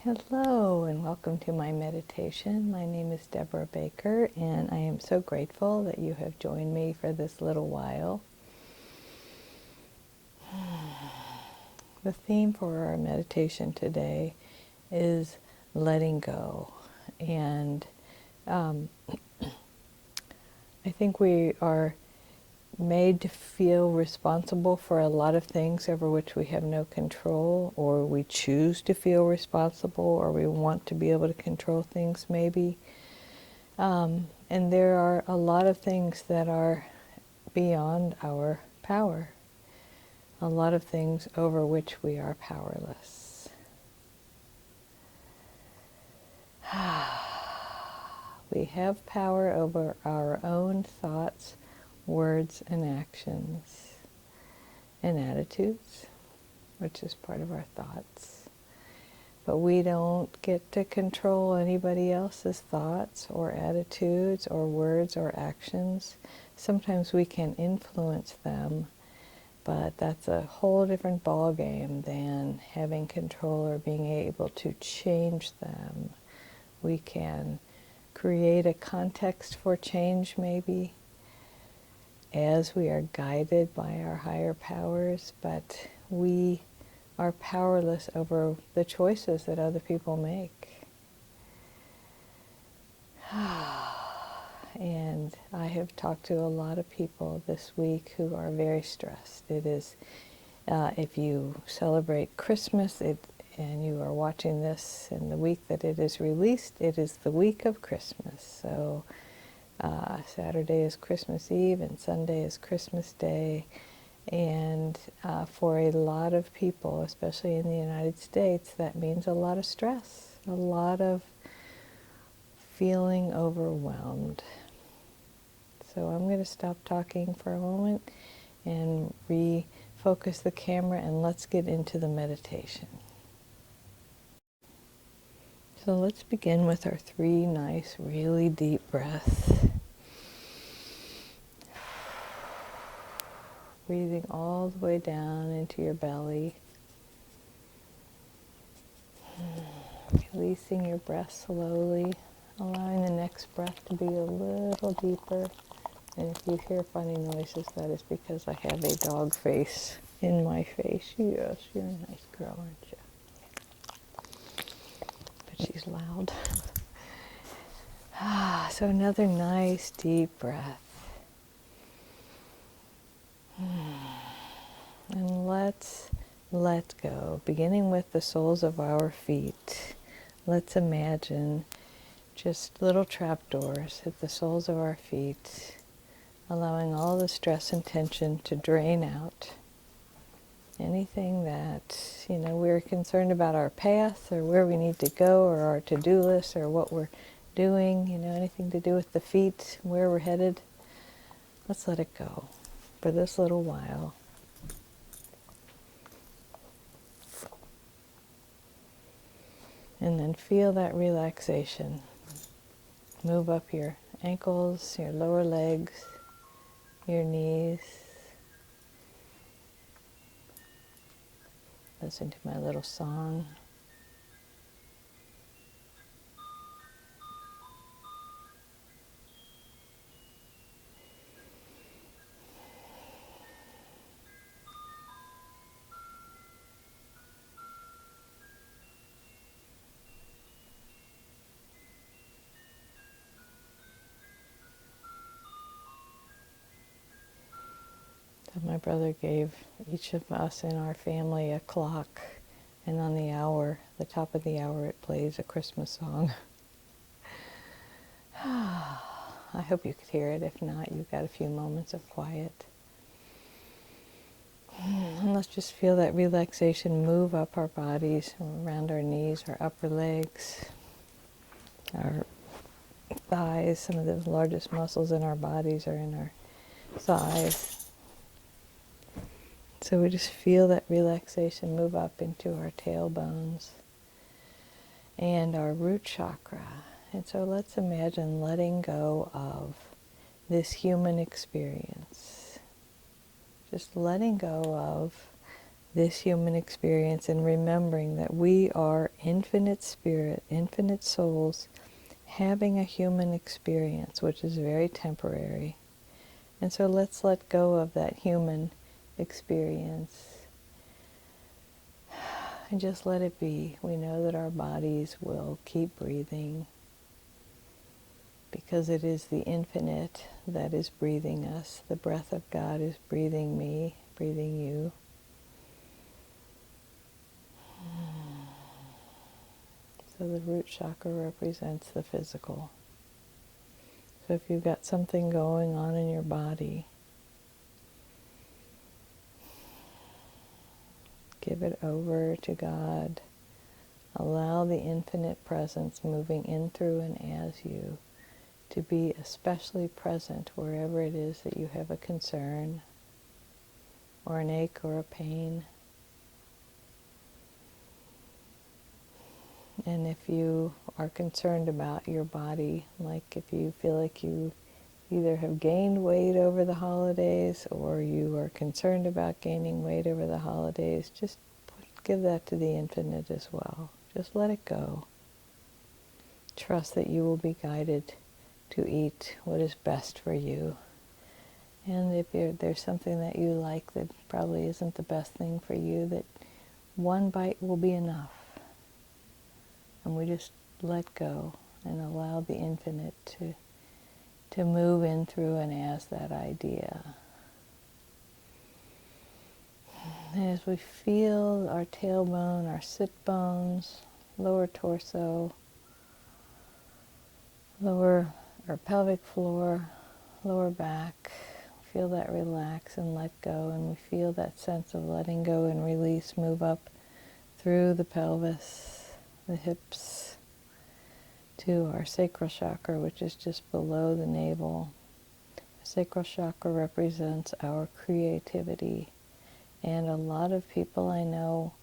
Hello and welcome to my meditation. My name is Debra Baker and I am so grateful that you have joined me for this little while. The theme for our meditation today is letting go. And I think we are made to feel responsible for a lot of things over which we have no control, or we choose to feel responsible, or we want to be able to control things maybe. And there are a lot of things that are beyond our power, a lot of things over which we are powerless. We have power over our own thoughts, words and actions, and attitudes, which is part of our thoughts. But we don't get to control anybody else's thoughts or attitudes or words or actions. Sometimes we can influence them, but that's a whole different ballgame than having control or being able to change them. We can create a context for change maybe, as we are guided by our higher powers, but we are powerless over the choices that other people make. And I have talked to a lot of people this week who are very stressed. It is, if you celebrate Christmas and you are watching this in the week that it is released, it is the week of Christmas. So Saturday is Christmas Eve and Sunday is Christmas Day. And for a lot of people, especially in the United States, that means a lot of stress, a lot of feeling overwhelmed. So I'm going to stop talking for a moment and refocus the camera, and let's get into the meditation. So let's begin with our 3 nice, really deep breaths. Breathing all the way down into your belly. Releasing your breath slowly, allowing the next breath to be a little deeper. And if you hear funny noises, that is because I have a dog face in my face. Yes, you're a nice girl, aren't you? But she's loud. So another nice deep breath. And let's let go, beginning with the soles of our feet. Let's imagine just little trapdoors at the soles of our feet, allowing all the stress and tension to drain out. Anything that, we're concerned about our path or where we need to go or our to-do list or what we're doing, anything to do with the feet, where we're headed, let's let it go for this little while. And then feel that relaxation. Move up your ankles, your lower legs, your knees. Listen to my little song. My brother gave each of us in our family a clock, and on the hour, the top of the hour, it plays a Christmas song. I hope you could hear it. If not, you've got a few moments of quiet. And let's just feel that relaxation move up our bodies, around our knees, our upper legs, our thighs. Some of the largest muscles in our bodies are in our thighs. So we just feel that relaxation move up into our tailbones and our root chakra. And so let's imagine letting go of this human experience. Just letting go of this human experience and remembering that we are infinite spirit, infinite souls, having a human experience, which is very temporary. And so let's let go of that human experience and just let it be. We know that our bodies will keep breathing because it is the infinite that is breathing us. The breath of God is breathing me, breathing you. So the root chakra represents the physical. So if you've got something going on in your body, give it over to God. Allow the infinite presence moving in, through, and as you to be especially present wherever it is that you have a concern or an ache or a pain. And if you are concerned about your body, like if you feel like you either have gained weight over the holidays or you are concerned about gaining weight over the holidays, just give that to the infinite as well. Just let it go. Trust that you will be guided to eat what is best for you. And if there's something that you like that probably isn't the best thing for you, that one bite will be enough. And we just let go and allow the infinite to move in, through, and as that idea. And as we feel our tailbone, our sit bones, lower torso, lower or pelvic floor, lower back, feel that relax and let go, and we feel that sense of letting go and release move up through the pelvis, the hips, to our sacral chakra, which is just below the navel. The sacral chakra represents our creativity, and a lot of people I know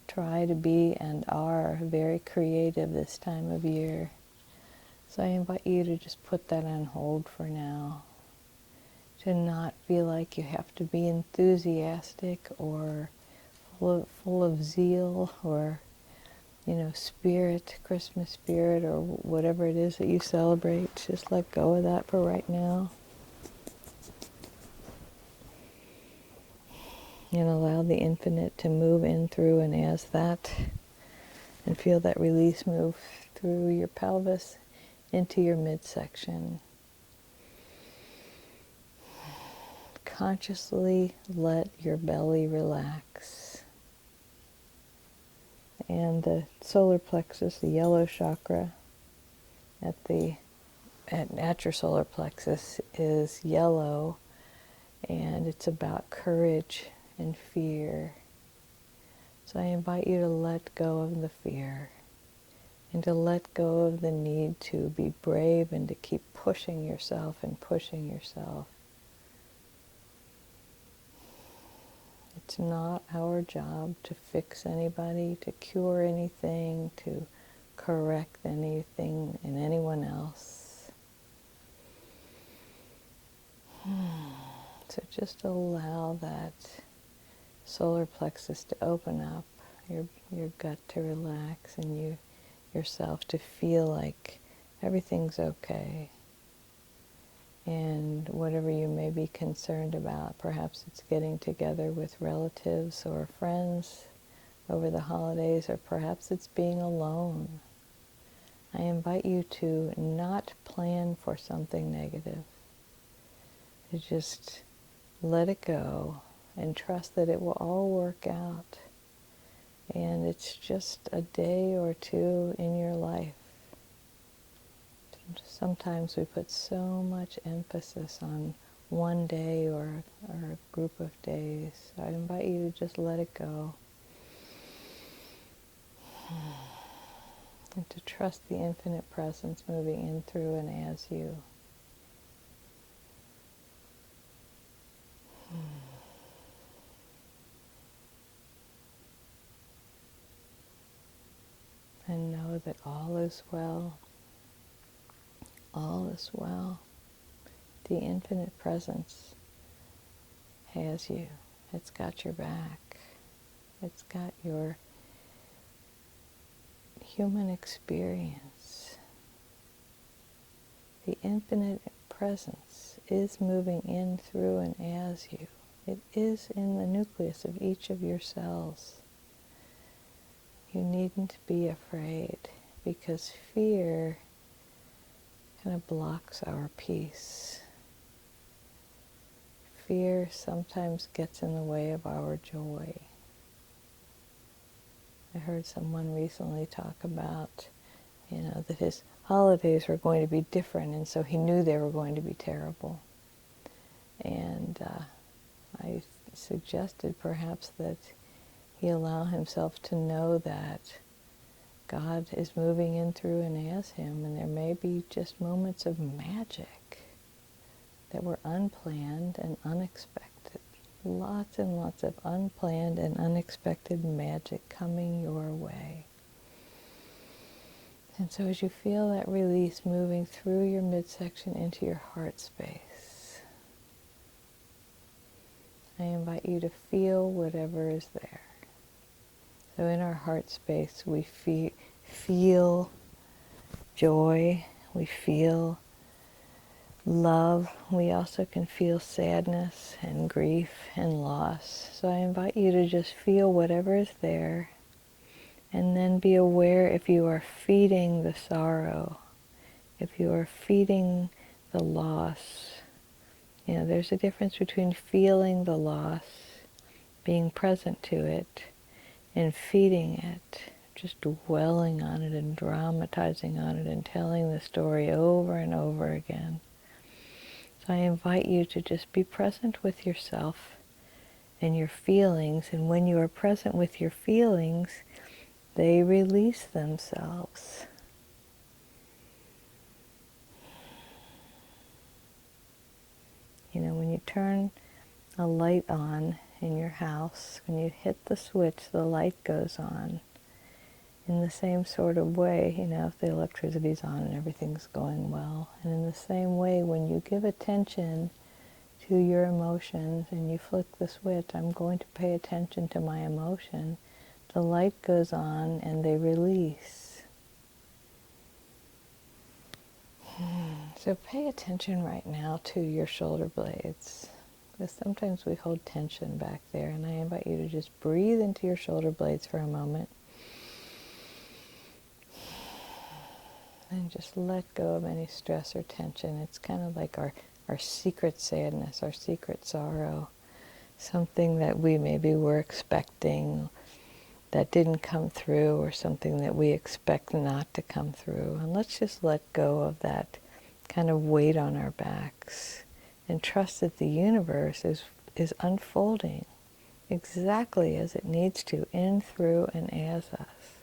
try to be and are very creative this time of year. So I invite you to just put that on hold for now. To not feel like you have to be enthusiastic or full of zeal or, spirit, Christmas spirit, or whatever it is that you celebrate. Just let go of that for right now. And allow the infinite to move in, through, and as that. And feel that release move through your pelvis into your midsection. Consciously let your belly relax. And the solar plexus, the yellow chakra at your solar plexus is yellow, and it's about courage and fear. So I invite you to let go of the fear and to let go of the need to be brave and to keep pushing yourself and pushing yourself. It's not our job to fix anybody, to cure anything, to correct anything in anyone else. So just allow that solar plexus to open up, your gut to relax, and yourself to feel like everything's okay. And whatever you may be concerned about, perhaps it's getting together with relatives or friends over the holidays, or perhaps it's being alone. I invite you to not plan for something negative. To just let it go and trust that it will all work out. And it's just a day or two in your life. Sometimes we put so much emphasis on one day or a group of days. So I invite you to just let it go. And to trust the infinite presence moving in, through, and as you. And know that all is well. All is well. The infinite presence has you. It's got your back. It's got your human experience. The infinite presence is moving in, through, and as you. It is in the nucleus of each of your cells. You needn't be afraid, because fear kind of blocks our peace. Fear sometimes gets in the way of our joy. I heard someone recently talk about, that his holidays were going to be different, and so he knew they were going to be terrible. And I suggested perhaps that he allow himself to know that God is moving in, through, and as him, and there may be just moments of magic that were unplanned and unexpected. Lots and lots of unplanned and unexpected magic coming your way. And so as you feel that release moving through your midsection into your heart space, I invite you to feel whatever is there. So in our heart space, we feel joy, we feel love. We also can feel sadness and grief and loss. So I invite you to just feel whatever is there, and then be aware if you are feeding the sorrow, if you are feeding the loss. There's a difference between feeling the loss, being present to it, and feeding it, just dwelling on it and dramatizing on it and telling the story over and over again. So I invite you to just be present with yourself and your feelings, and when you are present with your feelings, they release themselves. When you turn a light on in your house, when you hit the switch, the light goes on. In the same sort of way, if the electricity's on and everything's going well. And in the same way, when you give attention to your emotions and you flick the switch, I'm going to pay attention to my emotion, the light goes on and they release. So pay attention right now to your shoulder blades, because sometimes we hold tension back there, and I invite you to just breathe into your shoulder blades for a moment and just let go of any stress or tension. It's kind of like our secret sadness, our secret sorrow, something that we maybe were expecting that didn't come through, or something that we expect not to come through. And let's just let go of that kind of weight on our backs and trust that the universe is unfolding exactly as it needs to, in, through, and as us.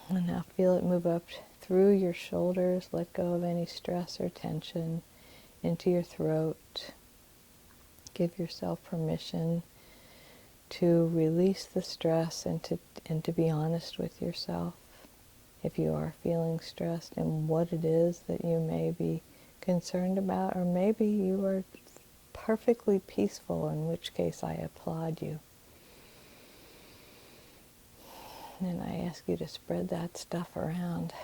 And now feel it move up through your shoulders. Let go of any stress or tension into your throat. Give yourself permission to release the stress and to be honest with yourself. If you are feeling stressed and what it is that you may be concerned about, or maybe you are perfectly peaceful, in which case I applaud you. And I ask you to spread that stuff around.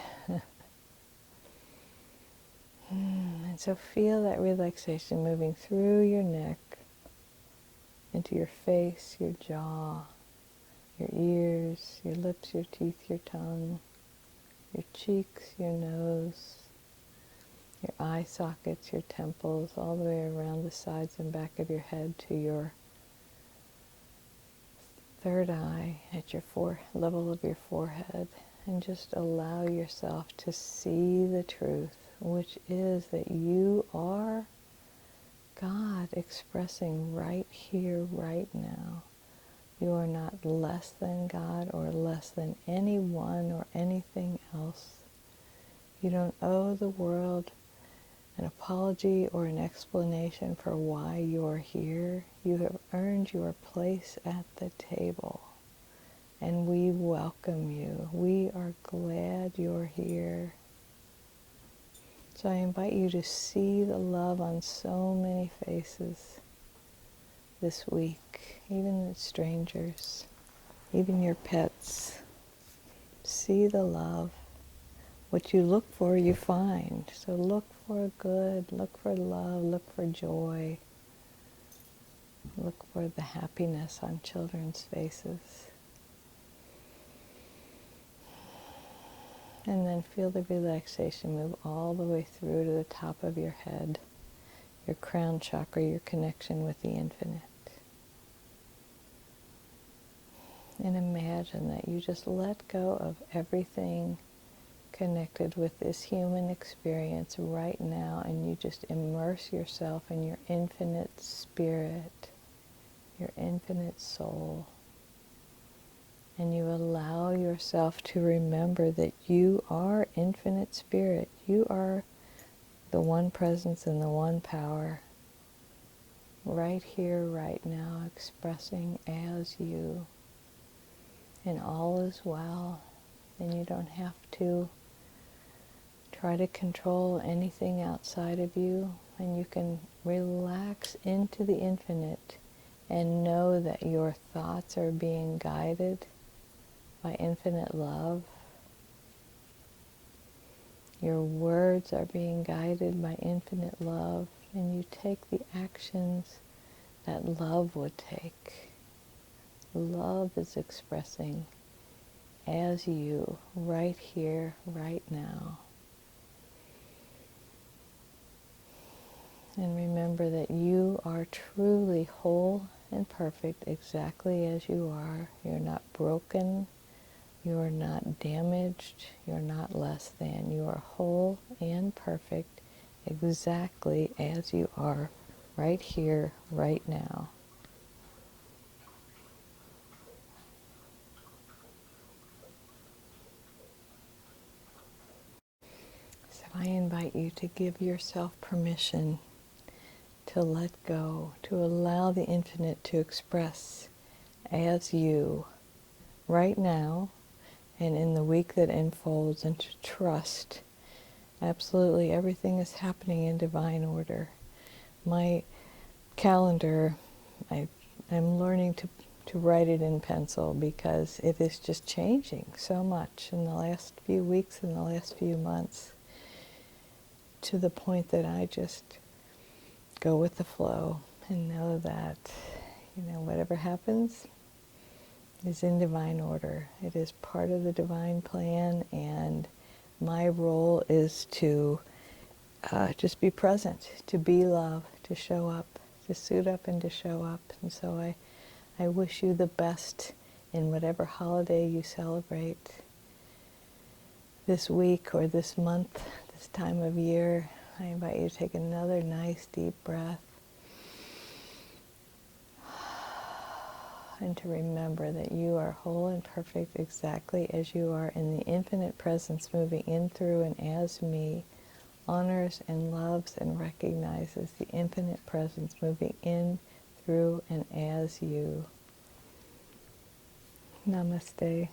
And so feel that relaxation moving through your neck, into your face, your jaw, your ears, your lips, your teeth, your tongue, your cheeks, your nose, your eye sockets, your temples, all the way around the sides and back of your head to your third eye at your level of your forehead. And just allow yourself to see the truth, which is that you are God expressing right here, right now. You are not less than God or less than anyone or anything else. You don't owe the world an apology or an explanation for why you're here. You have earned your place at the table, and we welcome you. We are glad you're here. So I invite you to see the love on so many faces this week, even the strangers. even your pets. See the love. What you look for, you find. So look for good, look for love, look for joy. Look for the happiness on children's faces. And then feel the relaxation move all the way through to the top of your head, your crown chakra, your connection with the infinite. And imagine that you just let go of everything connected with this human experience right now, and you just immerse yourself in your infinite spirit, your infinite soul. And you allow yourself to remember that you are infinite spirit. You are the one presence and the one power, right here, right now, expressing as you. And all is well. And you don't have to try to control anything outside of you. And you can relax into the infinite and know that your thoughts are being guided by infinite love. Your words are being guided by infinite love, and you take the actions that love would take. Love is expressing as you, right here, right now. And remember that you are truly whole and perfect exactly as you are. You're not broken. You are not damaged. You're not less than. You are whole and perfect exactly as you are, right here, right now. So I invite you to give yourself permission to let go, to allow the infinite to express as you right now and in the week that unfolds, and to trust absolutely everything is happening in divine order. My calendar, I'm learning to write it in pencil because it is just changing so much in the last few weeks and the last few months, to the point that I just go with the flow and know that, whatever happens is in divine order. It is part of the divine plan, and my role is to just be present, to be love, to show up, to suit up and to show up. And so I wish you the best in whatever holiday you celebrate this week or this month, this time of year. I invite you to take another nice deep breath and to remember that you are whole and perfect exactly as you are, in the infinite presence moving in, through, and as me honors and loves and recognizes the infinite presence moving in, through, and as you. Namaste.